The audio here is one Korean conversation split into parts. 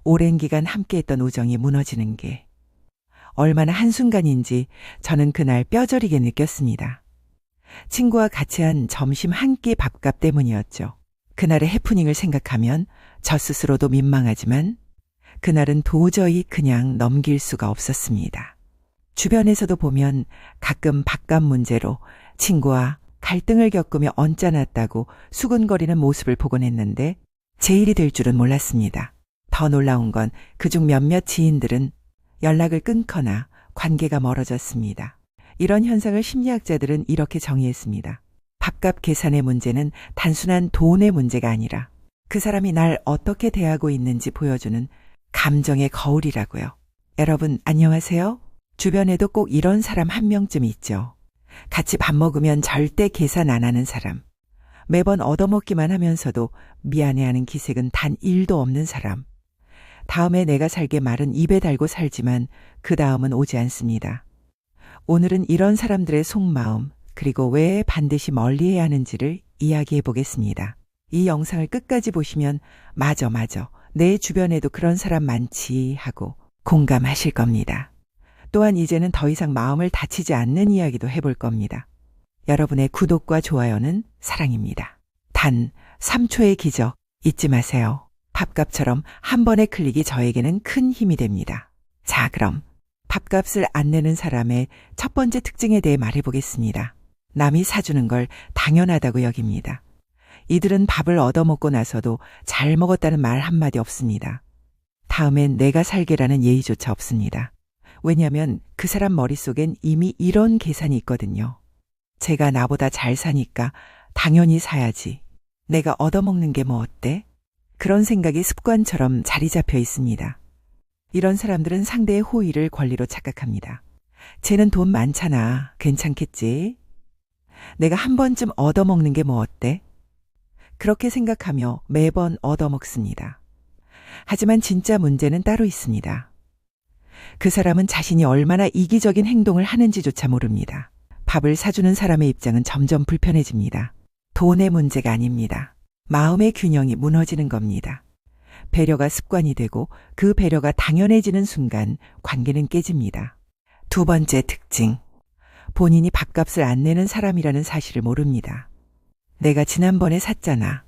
오랜 기간 함께했던 우정이 무너지는 게 얼마나 한순간인지 저는 그날 뼈저리게 느꼈습니다. 친구와 같이 한 점심 한 끼 밥값 때문이었죠. 그날의 해프닝을 생각하면 저 스스로도 민망하지만 그날은 도저히 그냥 넘길 수가 없었습니다. 주변에서도 보면 가끔 밥값 문제로 친구와 갈등을 겪으며 언짢았다고 수군거리는 모습을 보곤 했는데 제 일이 될 줄은 몰랐습니다. 더 놀라운 건 그중 몇몇 지인들은 연락을 끊거나 관계가 멀어졌습니다. 이런 현상을 심리학자들은 이렇게 정의했습니다. 밥값 계산의 문제는 단순한 돈의 문제가 아니라 그 사람이 날 어떻게 대하고 있는지 보여주는 감정의 거울이라고요. 여러분 안녕하세요. 주변에도 꼭 이런 사람 한 명쯤 있죠. 같이 밥 먹으면 절대 계산 안 하는 사람. 매번 얻어먹기만 하면서도 미안해하는 기색은 단 1도 없는 사람. 다음에 내가 살게 말은 입에 달고 살지만 그 다음은 오지 않습니다. 오늘은 이런 사람들의 속마음 그리고 왜 반드시 멀리해야 하는지를 이야기해 보겠습니다. 이 영상을 끝까지 보시면 맞아 내 주변에도 그런 사람 많지 하고 공감하실 겁니다. 또한 이제는 더 이상 마음을 다치지 않는 이야기도 해볼 겁니다. 여러분의 구독과 좋아요는 사랑입니다. 단 3초의 기적 잊지 마세요. 밥값처럼 한 번의 클릭이 저에게는 큰 힘이 됩니다. 자, 그럼 밥값을 안 내는 사람의 첫 번째 특징에 대해 말해보겠습니다. 남이 사주는 걸 당연하다고 여깁니다. 이들은 밥을 얻어먹고 나서도 잘 먹었다는 말 한마디 없습니다. 다음엔 내가 살게라는 예의조차 없습니다. 왜냐하면 그 사람 머릿속엔 이미 이런 계산이 있거든요. 제가 나보다 잘 사니까 당연히 사야지. 내가 얻어먹는 게 뭐 어때? 그런 생각이 습관처럼 자리 잡혀 있습니다. 이런 사람들은 상대의 호의를 권리로 착각합니다. 쟤는 돈 많잖아. 괜찮겠지? 내가 한 번쯤 얻어먹는 게 뭐 어때? 그렇게 생각하며 매번 얻어먹습니다. 하지만 진짜 문제는 따로 있습니다. 그 사람은 자신이 얼마나 이기적인 행동을 하는지조차 모릅니다. 밥을 사주는 사람의 입장은 점점 불편해집니다. 돈의 문제가 아닙니다. 마음의 균형이 무너지는 겁니다. 배려가 습관이 되고 그 배려가 당연해지는 순간 관계는 깨집니다. 두 번째 특징. 본인이 밥값을 안 내는 사람이라는 사실을 모릅니다. 내가 지난번에 샀잖아.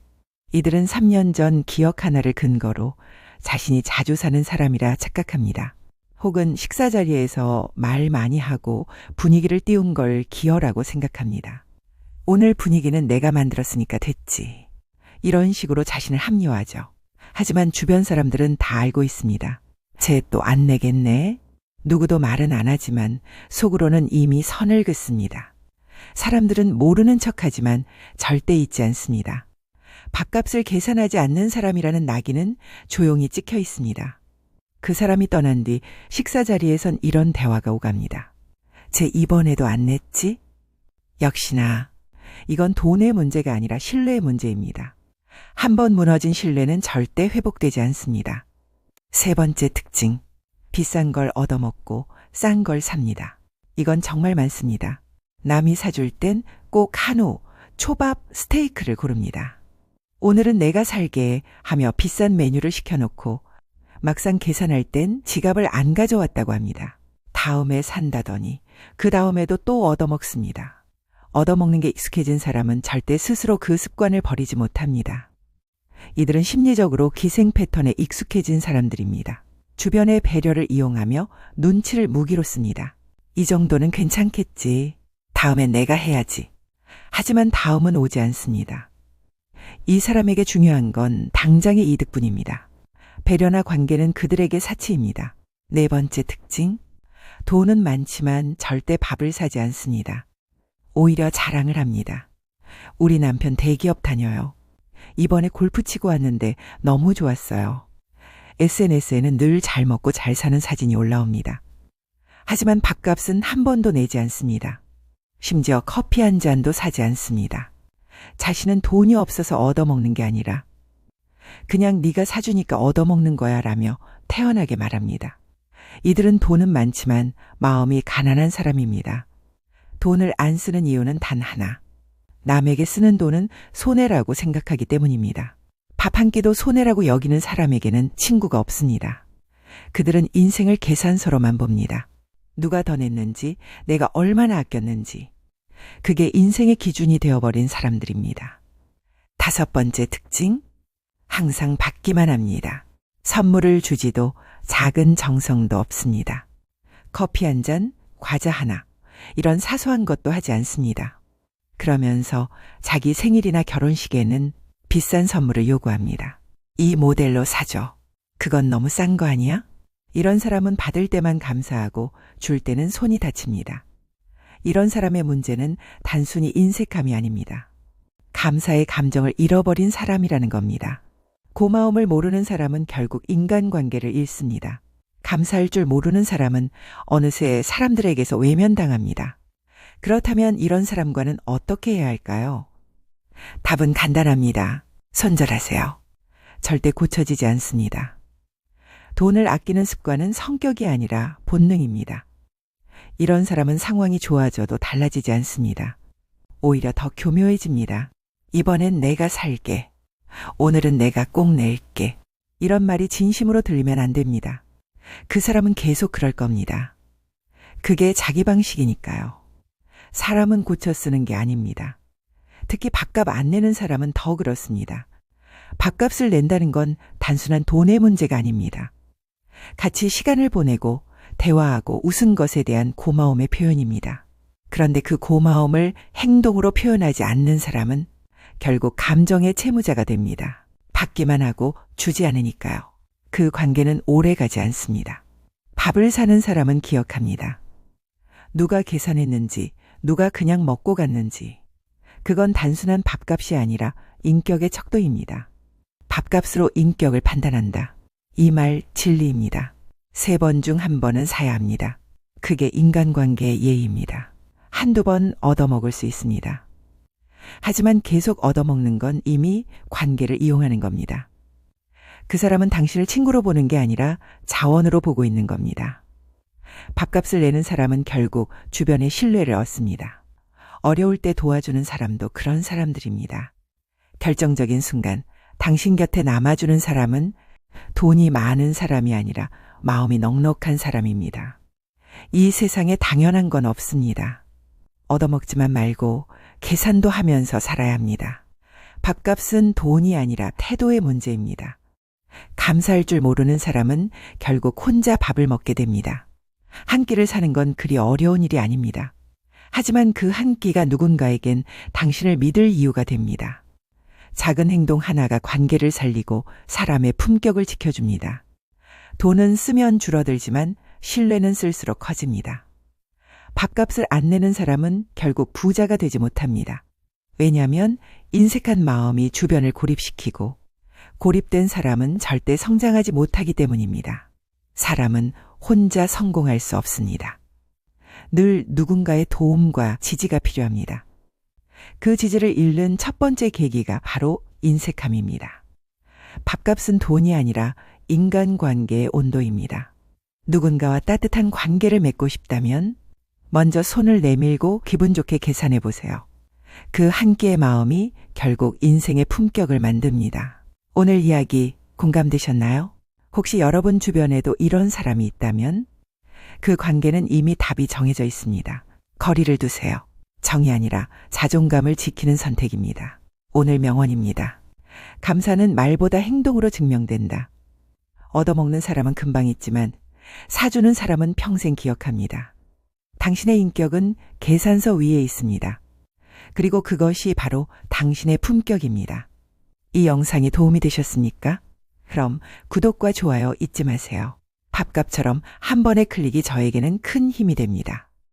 이들은 3년 전 기억 하나를 근거로 자신이 자주 사는 사람이라 착각합니다. 혹은 식사 자리에서 말 많이 하고 분위기를 띄운 걸 기여라고 생각합니다. 오늘 분위기는 내가 만들었으니까 됐지. 이런 식으로 자신을 합리화하죠. 하지만 주변 사람들은 다 알고 있습니다. 쟤 또 안 내겠네. 누구도 말은 안 하지만 속으로는 이미 선을 긋습니다. 사람들은 모르는 척하지만 절대 잊지 않습니다. 밥값을 계산하지 않는 사람이라는 낙인은 조용히 찍혀 있습니다. 그 사람이 떠난 뒤 식사 자리에선 이런 대화가 오갑니다. 쟤 이번에도 안 냈지? 역시나 이건 돈의 문제가 아니라 신뢰의 문제입니다. 한 번 무너진 신뢰는 절대 회복되지 않습니다. 세 번째 특징. 비싼 걸 얻어먹고 싼 걸 삽니다. 이건 정말 많습니다. 남이 사줄 땐 꼭 한우, 초밥, 스테이크를 고릅니다. 오늘은 내가 살게 하며 비싼 메뉴를 시켜놓고 막상 계산할 땐 지갑을 안 가져왔다고 합니다. 다음에 산다더니 그 다음에도 또 얻어먹습니다. 얻어먹는 게 익숙해진 사람은 절대 스스로 그 습관을 버리지 못합니다. 이들은 심리적으로 기생 패턴에 익숙해진 사람들입니다. 주변의 배려를 이용하며 눈치를 무기로 씁니다. 이 정도는 괜찮겠지. 다음엔 내가 해야지. 하지만 다음은 오지 않습니다. 이 사람에게 중요한 건 당장의 이득뿐입니다. 배려나 관계는 그들에게 사치입니다. 네 번째 특징. 돈은 많지만 절대 밥을 사지 않습니다. 오히려 자랑을 합니다. 우리 남편 대기업 다녀요. 이번에 골프 치고 왔는데 너무 좋았어요. SNS에는 늘 잘 먹고 잘 사는 사진이 올라옵니다. 하지만 밥값은 한 번도 내지 않습니다. 심지어 커피 한 잔도 사지 않습니다. 자신은 돈이 없어서 얻어먹는 게 아니라 그냥 네가 사주니까 얻어먹는 거야 라며 태연하게 말합니다. 이들은 돈은 많지만 마음이 가난한 사람입니다. 돈을 안 쓰는 이유는 단 하나. 남에게 쓰는 돈은 손해라고 생각하기 때문입니다. 밥 한 끼도 손해라고 여기는 사람에게는 친구가 없습니다. 그들은 인생을 계산서로만 봅니다. 누가 더 냈는지, 내가 얼마나 아꼈는지. 그게 인생의 기준이 되어버린 사람들입니다. 5번째 특징, 항상 받기만 합니다. 선물을 주지도 작은 정성도 없습니다. 커피 한 잔, 과자 하나, 이런 사소한 것도 하지 않습니다. 그러면서 자기 생일이나 결혼식에는 비싼 선물을 요구합니다. 이 모델로 사줘. 그건 너무 싼 거 아니야? 이런 사람은 받을 때만 감사하고 줄 때는 손이 다칩니다. 이런 사람의 문제는 단순히 인색함이 아닙니다. 감사의 감정을 잃어버린 사람이라는 겁니다. 고마움을 모르는 사람은 결국 인간관계를 잃습니다. 감사할 줄 모르는 사람은 어느새 사람들에게서 외면당합니다. 그렇다면 이런 사람과는 어떻게 해야 할까요? 답은 간단합니다. 손절하세요. 절대 고쳐지지 않습니다. 돈을 아끼는 습관은 성격이 아니라 본능입니다. 이런 사람은 상황이 좋아져도 달라지지 않습니다. 오히려 더 교묘해집니다. 이번엔 내가 살게. 오늘은 내가 꼭 낼게. 이런 말이 진심으로 들리면 안 됩니다. 그 사람은 계속 그럴 겁니다. 그게 자기 방식이니까요. 사람은 고쳐 쓰는 게 아닙니다. 특히 밥값 안 내는 사람은 더 그렇습니다. 밥값을 낸다는 건 단순한 돈의 문제가 아닙니다. 같이 시간을 보내고 대화하고 웃은 것에 대한 고마움의 표현입니다. 그런데 그 고마움을 행동으로 표현하지 않는 사람은 결국 감정의 채무자가 됩니다. 받기만 하고 주지 않으니까요. 그 관계는 오래 가지 않습니다. 밥을 사는 사람은 기억합니다. 누가 계산했는지, 누가 그냥 먹고 갔는지. 그건 단순한 밥값이 아니라 인격의 척도입니다. 밥값으로 인격을 판단한다. 이 말 진리입니다. 3번 중 1번은 사야 합니다. 그게 인간관계의 예의입니다. 한두 번 얻어먹을 수 있습니다. 하지만 계속 얻어먹는 건 이미 관계를 이용하는 겁니다. 그 사람은 당신을 친구로 보는 게 아니라 자원으로 보고 있는 겁니다. 밥값을 내는 사람은 결국 주변의 신뢰를 얻습니다. 어려울 때 도와주는 사람도 그런 사람들입니다. 결정적인 순간 당신 곁에 남아주는 사람은 돈이 많은 사람이 아니라 마음이 넉넉한 사람입니다. 이 세상에 당연한 건 없습니다. 얻어먹지만 말고 계산도 하면서 살아야 합니다. 밥값은 돈이 아니라 태도의 문제입니다. 감사할 줄 모르는 사람은 결국 혼자 밥을 먹게 됩니다. 한 끼를 사는 건 그리 어려운 일이 아닙니다. 하지만 그 한 끼가 누군가에겐 당신을 믿을 이유가 됩니다. 작은 행동 하나가 관계를 살리고 사람의 품격을 지켜줍니다. 돈은 쓰면 줄어들지만 신뢰는 쓸수록 커집니다. 밥값을 안 내는 사람은 결국 부자가 되지 못합니다. 왜냐하면 인색한 마음이 주변을 고립시키고 고립된 사람은 절대 성장하지 못하기 때문입니다. 사람은 혼자 성공할 수 없습니다. 늘 누군가의 도움과 지지가 필요합니다. 그 지지를 잃는 첫 번째 계기가 바로 인색함입니다. 밥값은 돈이 아니라 인간관계의 온도입니다. 누군가와 따뜻한 관계를 맺고 싶다면 먼저 손을 내밀고 기분 좋게 계산해 보세요. 그 한 끼의 마음이 결국 인생의 품격을 만듭니다. 오늘 이야기 공감되셨나요? 혹시 여러분 주변에도 이런 사람이 있다면 그 관계는 이미 답이 정해져 있습니다. 거리를 두세요. 정이 아니라 자존감을 지키는 선택입니다. 오늘 명언입니다. 감사는 말보다 행동으로 증명된다. 얻어먹는 사람은 금방 잊지만 사주는 사람은 평생 기억합니다. 당신의 인격은 계산서 위에 있습니다. 그리고 그것이 바로 당신의 품격입니다. 이 영상이 도움이 되셨습니까? 그럼 구독과 좋아요 잊지 마세요. 밥값처럼 한 번의 클릭이 저에게는 큰 힘이 됩니다.